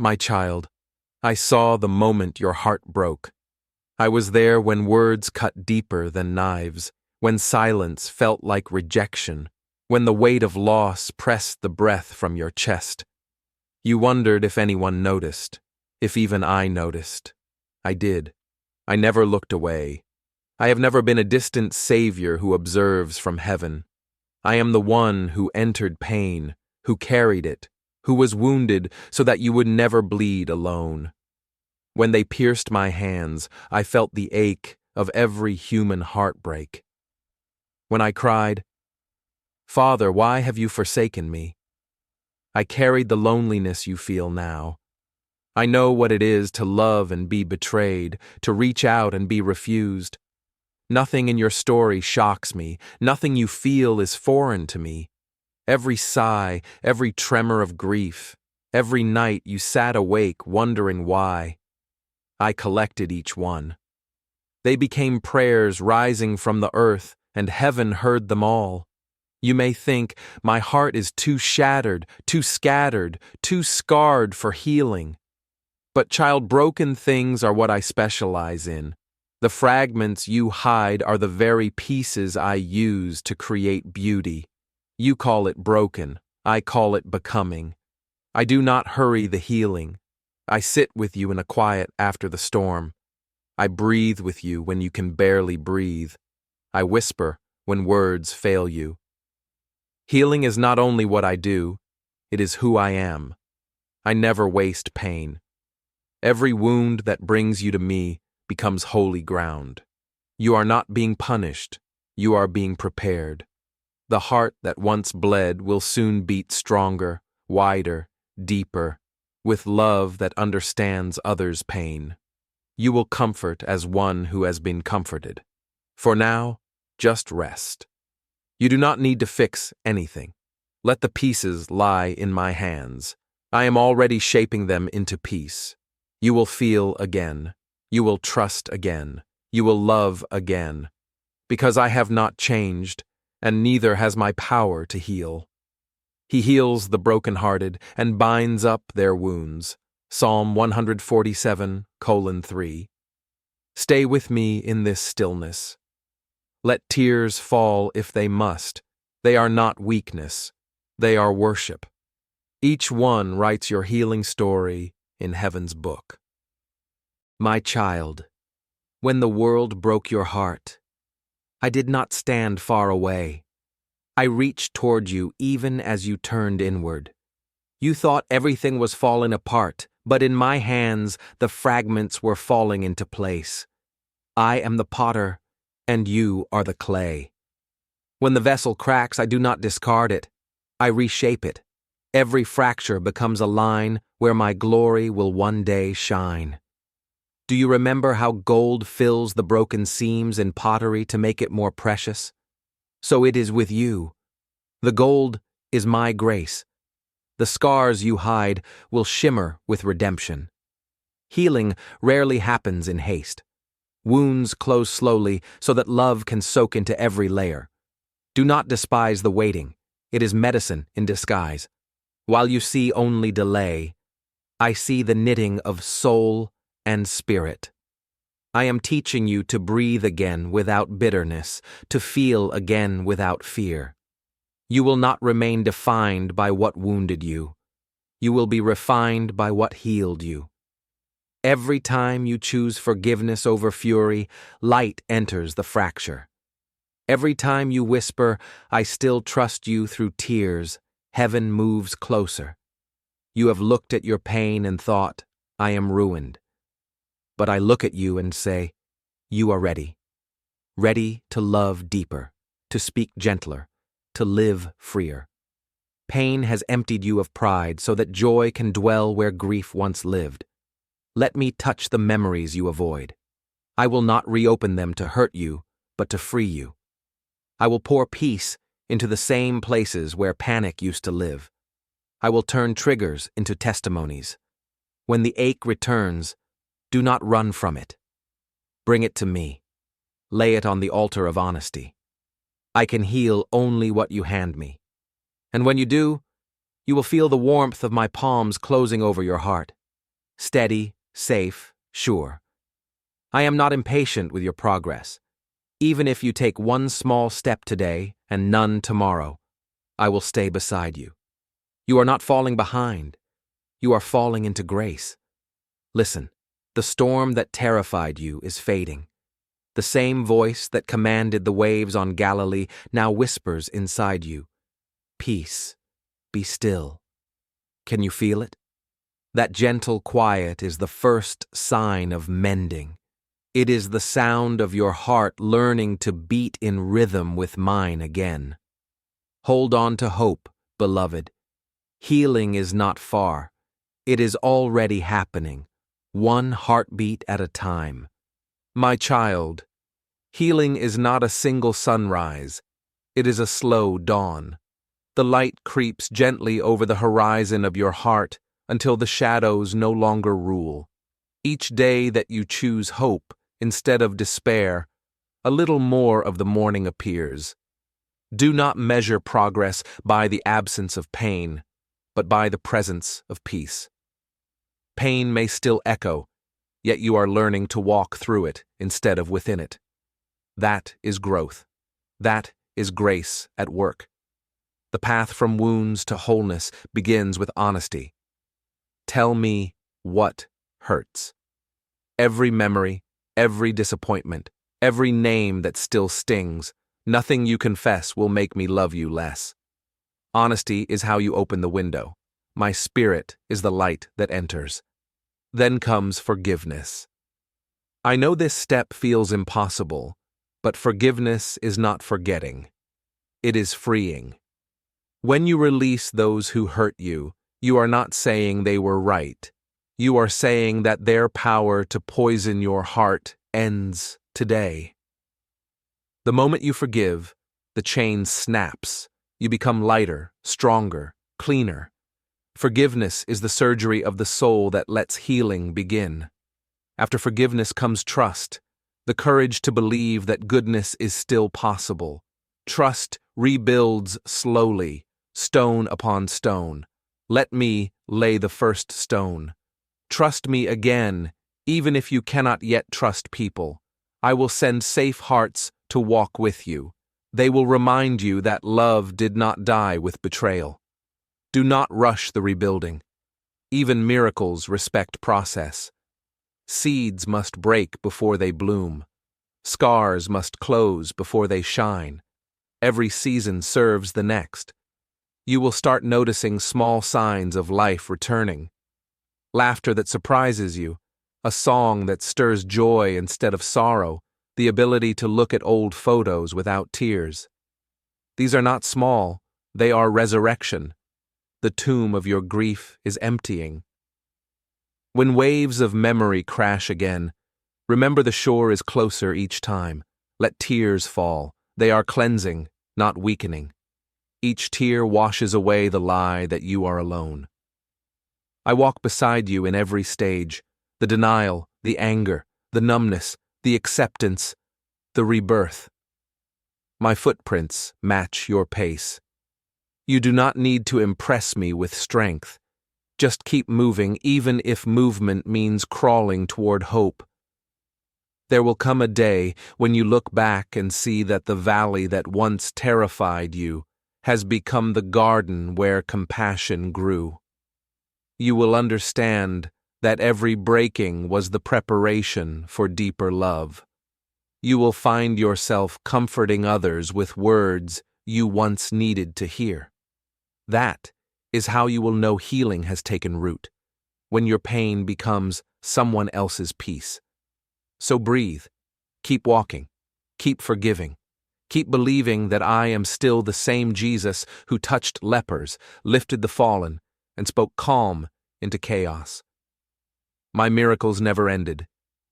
My child, I saw the moment your heart broke. I was there when words cut deeper than knives, when silence felt like rejection, when the weight of loss pressed the breath from your chest. You wondered if anyone noticed, if even I noticed. I did. I never looked away. I have never been a distant savior who observes from heaven. I am the one who entered pain, who carried it, who was wounded so that you would never bleed alone. When they pierced my hands, I felt the ache of every human heartbreak. When I cried, "Father, why have you forsaken me?" I carried the loneliness you feel now. I know what it is to love and be betrayed, to reach out and be refused. Nothing in your story shocks me. Nothing you feel is foreign to me. Every sigh, every tremor of grief, every night you sat awake wondering why. I collected each one. They became prayers rising from the earth, and heaven heard them all. You may think, my heart is too shattered, too scattered, too scarred for healing. But child, broken things are what I specialize in. The fragments you hide are the very pieces I use to create beauty. You call it broken, I call it becoming. I do not hurry the healing. I sit with you in a quiet after the storm. I breathe with you when you can barely breathe. I whisper when words fail you. Healing is not only what I do, it is who I am. I never waste pain. Every wound that brings you to me becomes holy ground. You are not being punished, you are being prepared. The heart that once bled will soon beat stronger, wider, deeper, with love that understands others' pain. You will comfort as one who has been comforted. For now, just rest. You do not need to fix anything. Let the pieces lie in my hands. I am already shaping them into peace. You will feel again. You will trust again. You will love again. Because I have not changed, and neither has my power to heal. He heals the brokenhearted and binds up their wounds. Psalm 147:3. Stay with me in this stillness. Let tears fall if they must. They are not weakness. They are worship. Each one writes your healing story in heaven's book. My child, when the world broke your heart, I did not stand far away. I reached toward you even as you turned inward. You thought everything was falling apart, but in my hands the fragments were falling into place. I am the potter, and you are the clay. When the vessel cracks, I do not discard it. I reshape it. Every fracture becomes a line where my glory will one day shine. Do you remember how gold fills the broken seams in pottery to make it more precious? So it is with you. The gold is my grace. The scars you hide will shimmer with redemption. Healing rarely happens in haste. Wounds close slowly so that love can soak into every layer. Do not despise the waiting. It is medicine in disguise. While you see only delay, I see the knitting of soul and spirit. I am teaching you to breathe again without bitterness, to feel again without fear. You will not remain defined by what wounded you. You will be refined by what healed you. Every time you choose forgiveness over fury, light enters the fracture. Every time you whisper, "I still trust you," through tears, heaven moves closer. You have looked at your pain and thought, "I am ruined." But I look at you and say, "You are ready. Ready to love deeper, to speak gentler, to live freer." Pain has emptied you of pride so that joy can dwell where grief once lived. Let me touch the memories you avoid. I will not reopen them to hurt you, but to free you. I will pour peace into the same places where panic used to live. I will turn triggers into testimonies. When the ache returns, do not run from it. Bring it to me. Lay it on the altar of honesty. I can heal only what you hand me. And when you do, you will feel the warmth of my palms closing over your heart. Steady, safe, sure. I am not impatient with your progress. Even if you take one small step today and none tomorrow, I will stay beside you. You are not falling behind. You are falling into grace. Listen, the storm that terrified you is fading. The same voice that commanded the waves on Galilee now whispers inside you. Peace, be still. Can you feel it? That gentle quiet is the first sign of mending. It is the sound of your heart learning to beat in rhythm with mine again. Hold on to hope, beloved. Healing is not far. It is already happening, one heartbeat at a time. My child, healing is not a single sunrise. It is a slow dawn. The light creeps gently over the horizon of your heart until the shadows no longer rule. Each day that you choose hope instead of despair, a little more of the morning appears. Do not measure progress by the absence of pain, but by the presence of peace. Pain may still echo, yet you are learning to walk through it instead of within it. That is growth. That is grace at work. The path from wounds to wholeness begins with honesty. Tell me what hurts. Every memory, every disappointment, every name that still stings, nothing you confess will make me love you less. Honesty is how you open the window. My spirit is the light that enters. Then comes forgiveness. I know this step feels impossible, but forgiveness is not forgetting. It is freeing. When you release those who hurt you, you are not saying they were right. You are saying that their power to poison your heart ends today. The moment you forgive, the chain snaps. You become lighter, stronger, cleaner. Forgiveness is the surgery of the soul that lets healing begin. After forgiveness comes trust, the courage to believe that goodness is still possible. Trust rebuilds slowly, stone upon stone. Let me lay the first stone. Trust me again, even if you cannot yet trust people. I will send safe hearts to walk with you. They will remind you that love did not die with betrayal. Do not rush the rebuilding. Even miracles respect process. Seeds must break before they bloom. Scars must close before they shine. Every season serves the next. You will start noticing small signs of life returning. Laughter that surprises you, a song that stirs joy instead of sorrow, the ability to look at old photos without tears. These are not small, they are resurrection. The tomb of your grief is emptying. When waves of memory crash again, remember the shore is closer each time. Let tears fall. They are cleansing, not weakening. Each tear washes away the lie that you are alone. I walk beside you in every stage, the denial, the anger, the numbness, the acceptance, the rebirth. My footprints match your pace. You do not need to impress me with strength. Just keep moving, even if movement means crawling toward hope. There will come a day when you look back and see that the valley that once terrified you has become the garden where compassion grew. You will understand that every breaking was the preparation for deeper love. You will find yourself comforting others with words you once needed to hear. That is how you will know healing has taken root, when your pain becomes someone else's peace. So breathe, keep walking, keep forgiving. Keep believing that I am still the same Jesus who touched lepers, lifted the fallen, and spoke calm into chaos. My miracles never ended.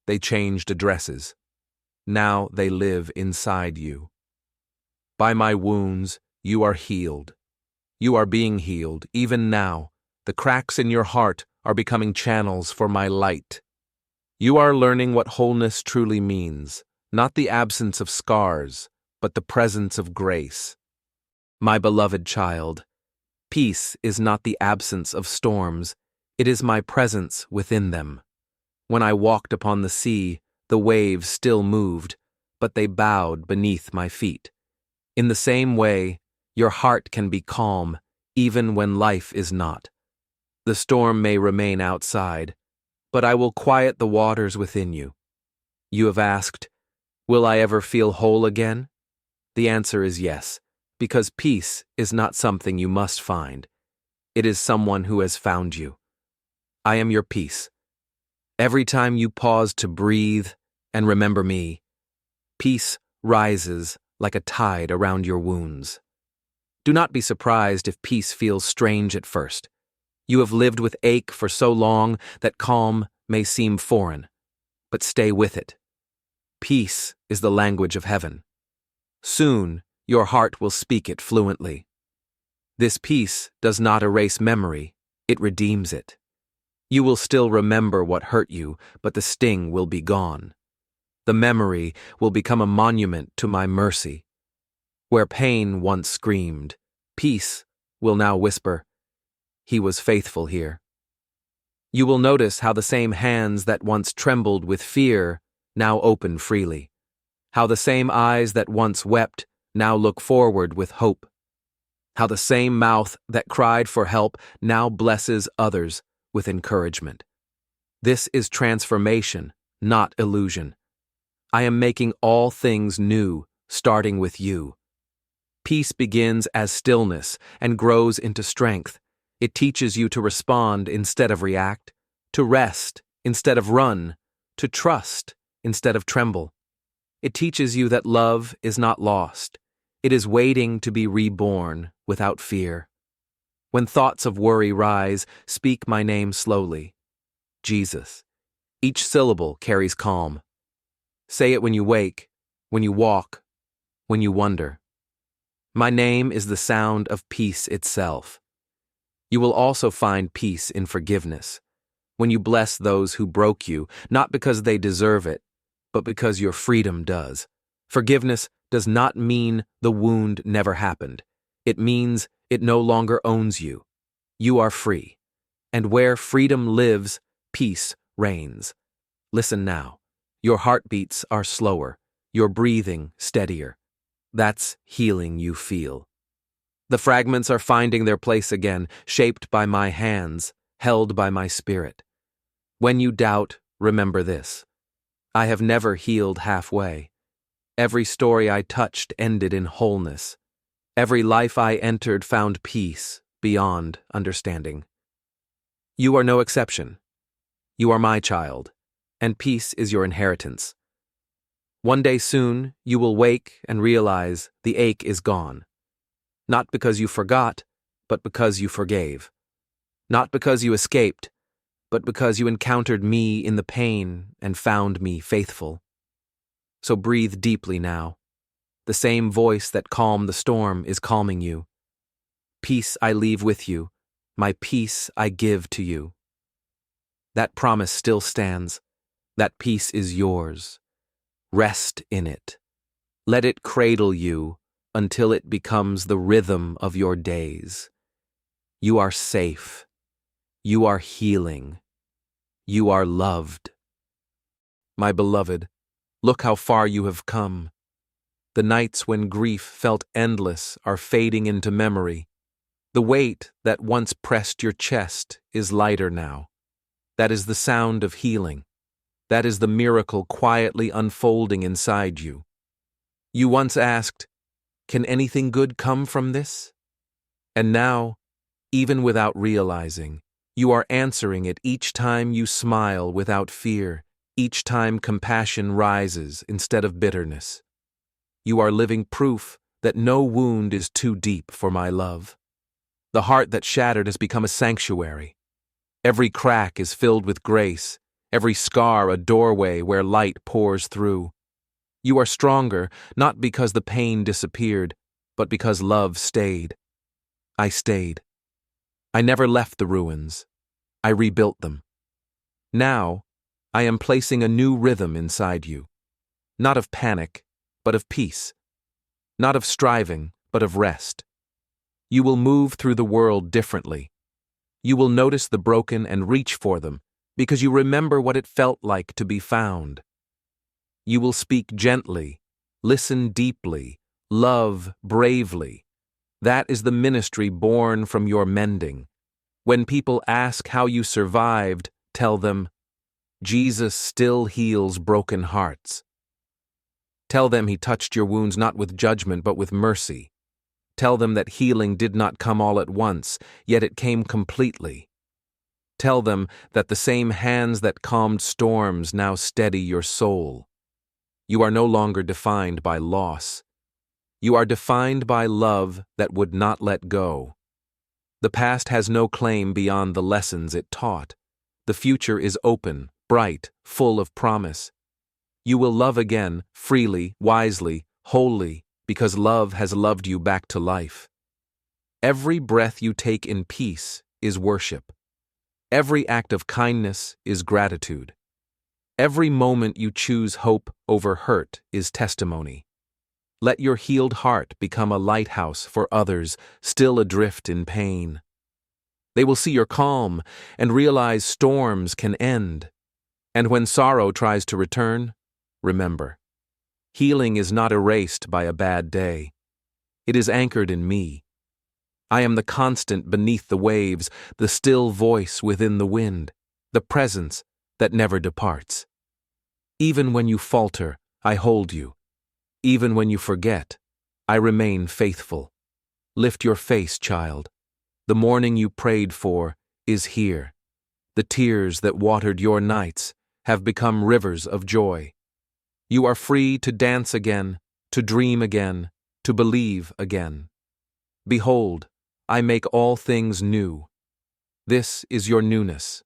They changed addresses. Now they live inside you. By my wounds, you are healed. You are being healed, even now. The cracks in your heart are becoming channels for my light. You are learning what wholeness truly means, not the absence of scars, but the presence of grace. My beloved child, peace is not the absence of storms, It is my presence within them. When I walked upon the sea, the waves still moved, but they bowed beneath my feet. In the same way, your heart can be calm, even when life is not. The storm may remain outside, but I will quiet the waters within you. You have asked, will I ever feel whole again? The answer is yes, because peace is not something you must find. It is someone who has found you. I am your peace. Every time you pause to breathe and remember me, peace rises like a tide around your wounds. Do not be surprised if peace feels strange at first. You have lived with ache for so long that calm may seem foreign, but stay with it. Peace is the language of heaven. Soon, your heart will speak it fluently. This peace does not erase memory, it redeems it. You will still remember what hurt you, but the sting will be gone. The memory will become a monument to my mercy. Where pain once screamed, peace will now whisper, "He was faithful here." You will notice how the same hands that once trembled with fear now open freely. How the same eyes that once wept now look forward with hope. How the same mouth that cried for help now blesses others with encouragement. This is transformation, not illusion. I am making all things new, starting with you. Peace begins as stillness and grows into strength. It teaches you to respond instead of react, to rest instead of run, to trust instead of tremble. It teaches you that love is not lost. It is waiting to be reborn without fear. When thoughts of worry rise, speak my name slowly. Jesus. Each syllable carries calm. Say it when you wake, when you walk, when you wonder. My name is the sound of peace itself. You will also find peace in forgiveness. When you bless those who broke you, not because they deserve it, but because your freedom does. Forgiveness does not mean the wound never happened. It means it no longer owns you. You are free. And where freedom lives, peace reigns. Listen now. Your heartbeats are slower. Your breathing steadier. That's healing you feel. The fragments are finding their place again, shaped by my hands, held by my spirit. When you doubt, remember this. I have never healed halfway. Every story I touched ended in wholeness. Every life I entered found peace beyond understanding. You are no exception. You are my child, and peace is your inheritance. One day soon, you will wake and realize the ache is gone. Not because you forgot, but because you forgave. Not because you escaped, but because you encountered me in the pain and found me faithful. So breathe deeply now. The same voice that calmed the storm is calming you. Peace I leave with you, my peace I give to you. That promise still stands. That peace is yours. Rest in it. Let it cradle you until it becomes the rhythm of your days. You are safe. You are healing. You are loved. My beloved, look how far you have come. The nights when grief felt endless are fading into memory. The weight that once pressed your chest is lighter now. That is the sound of healing. That is the miracle quietly unfolding inside you. You once asked, "Can anything good come from this?" And now, even without realizing, you are answering it each time you smile without fear, each time compassion rises instead of bitterness. You are living proof that no wound is too deep for my love. The heart that shattered has become a sanctuary. Every crack is filled with grace, every scar a doorway where light pours through. You are stronger, not because the pain disappeared, but because love stayed. I stayed. I never left the ruins. I rebuilt them. Now, I am placing a new rhythm inside you. Not of panic, but of peace. Not of striving, but of rest. You will move through the world differently. You will notice the broken and reach for them, because you remember what it felt like to be found. You will speak gently, listen deeply, love bravely. That is the ministry born from your mending. When people ask how you survived, tell them, Jesus still heals broken hearts. Tell them he touched your wounds not with judgment but with mercy. Tell them that healing did not come all at once, yet it came completely. Tell them that the same hands that calmed storms now steady your soul. You are no longer defined by loss. You are defined by love that would not let go. The past has no claim beyond the lessons it taught. The future is open, bright, full of promise. You will love again, freely, wisely, wholly, because love has loved you back to life. Every breath you take in peace is worship. Every act of kindness is gratitude. Every moment you choose hope over hurt is testimony. Let your healed heart become a lighthouse for others still adrift in pain. They will see your calm and realize storms can end. And when sorrow tries to return, remember, healing is not erased by a bad day. It is anchored in me. I am the constant beneath the waves, the still voice within the wind, the presence that never departs. Even when you falter, I hold you. Even when you forget, I remain faithful. Lift your face, child. The morning you prayed for is here. The tears that watered your nights have become rivers of joy. You are free to dance again, to dream again, to believe again. Behold, I make all things new. This is your newness.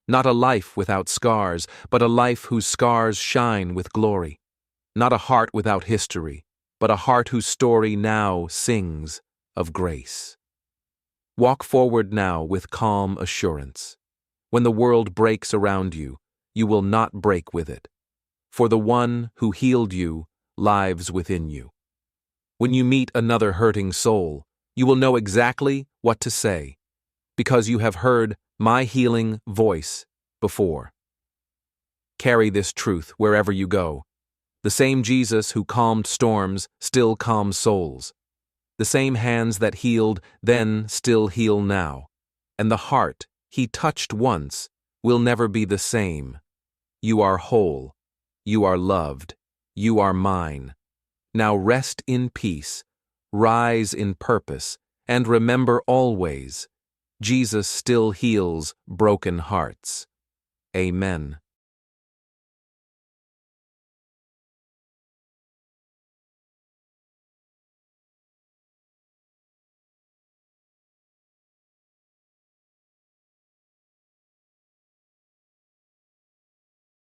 Not a life without scars, but a life whose scars shine with glory. Not a heart without history, but a heart whose story now sings of grace. Walk forward now with calm assurance. When the world breaks around you, you will not break with it. For the one who healed you lives within you. When you meet another hurting soul, you will know exactly what to say, because you have heard my healing voice before. Carry this truth wherever you go. The same Jesus who calmed storms still calms souls. The same hands that healed then still heal now. And the heart he touched once will never be the same. You are whole. You are loved. You are mine. Now rest in peace, rise in purpose, and remember always, Jesus still heals broken hearts. Amen.